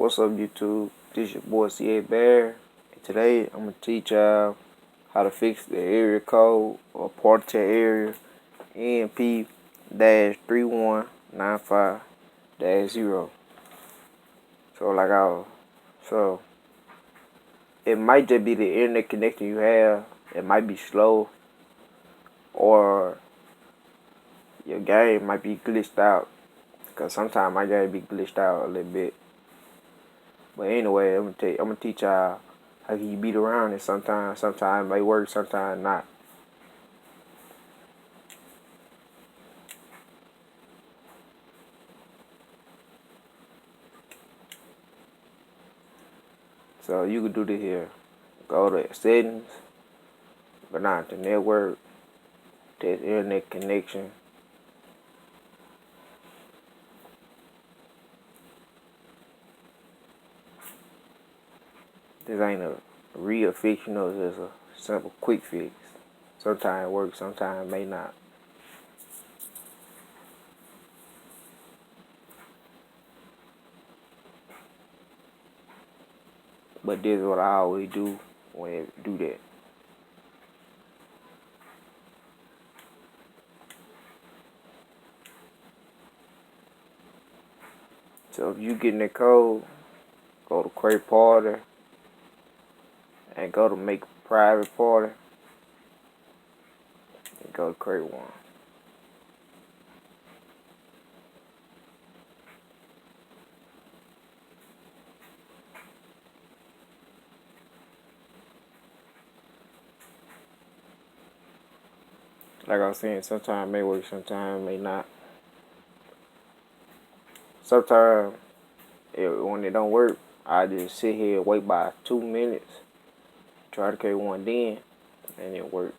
What's up, YouTube? This your boy CA Bear. And today I'm gonna teach y'all how to fix the area code or part of your area NP-3195-0. So it might just be the internet connection you have. It might be slow, or your game might be glitched out. Cause sometimes my game be glitched out a little bit. But anyway, I'm gonna teach y'all how you beat around it. Sometimes it may work, sometimes not. So you can do this here. Go to settings, go down to network, test internet connection. This ain't a real fix, it's just a simple quick fix. Sometimes it works, sometimes it may not. But this is what I always do when I do that. So if you get in the code, go to create party and go to make private party and go to create one. Like I was saying, sometimes it may work, sometimes it may not. Sometimes when it don't work, I just sit here and wait by 2 minutes, try to create one then, and it works.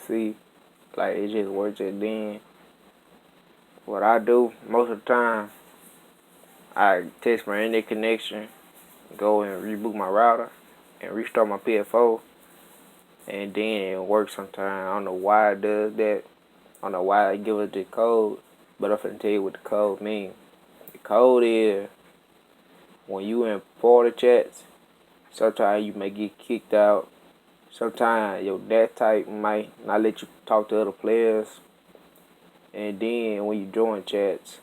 See, like it just works. And then what I do most of the time, I test my internet connection, go and reboot my router, and restart my ps4, and then it works sometimes. I don't know why it does that. I don't know why it give us the code, but I'm finna tell you what the code means. The code is when you in party chats, sometimes you may get kicked out. Sometimes your net type might not let you talk to other players. And then when you join chats,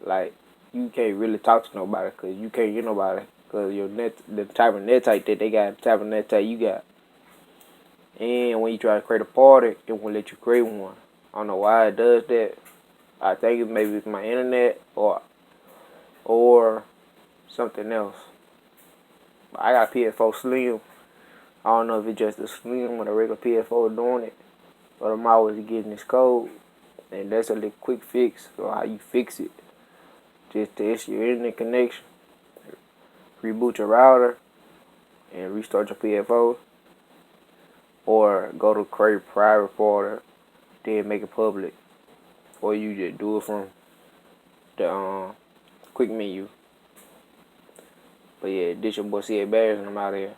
like you can't really talk to nobody because you can't get nobody because your net, the type of net type that they got, the type of net type you got. And when you try to create a party, it won't let you create one. I don't know why it does that. I think it's maybe my internet or something else. But I got ps4 Slim. I don't know if it's just the Slim or the regular ps4 doing it, but I'm always getting this code, and that's a little quick fix for how you fix it. Just test your internet connection, reboot your router, and restart your ps4, or go to create private party, then make it public, or you just do it from the quick menu. But yeah, this your boy CA Bears, and I'm out of here.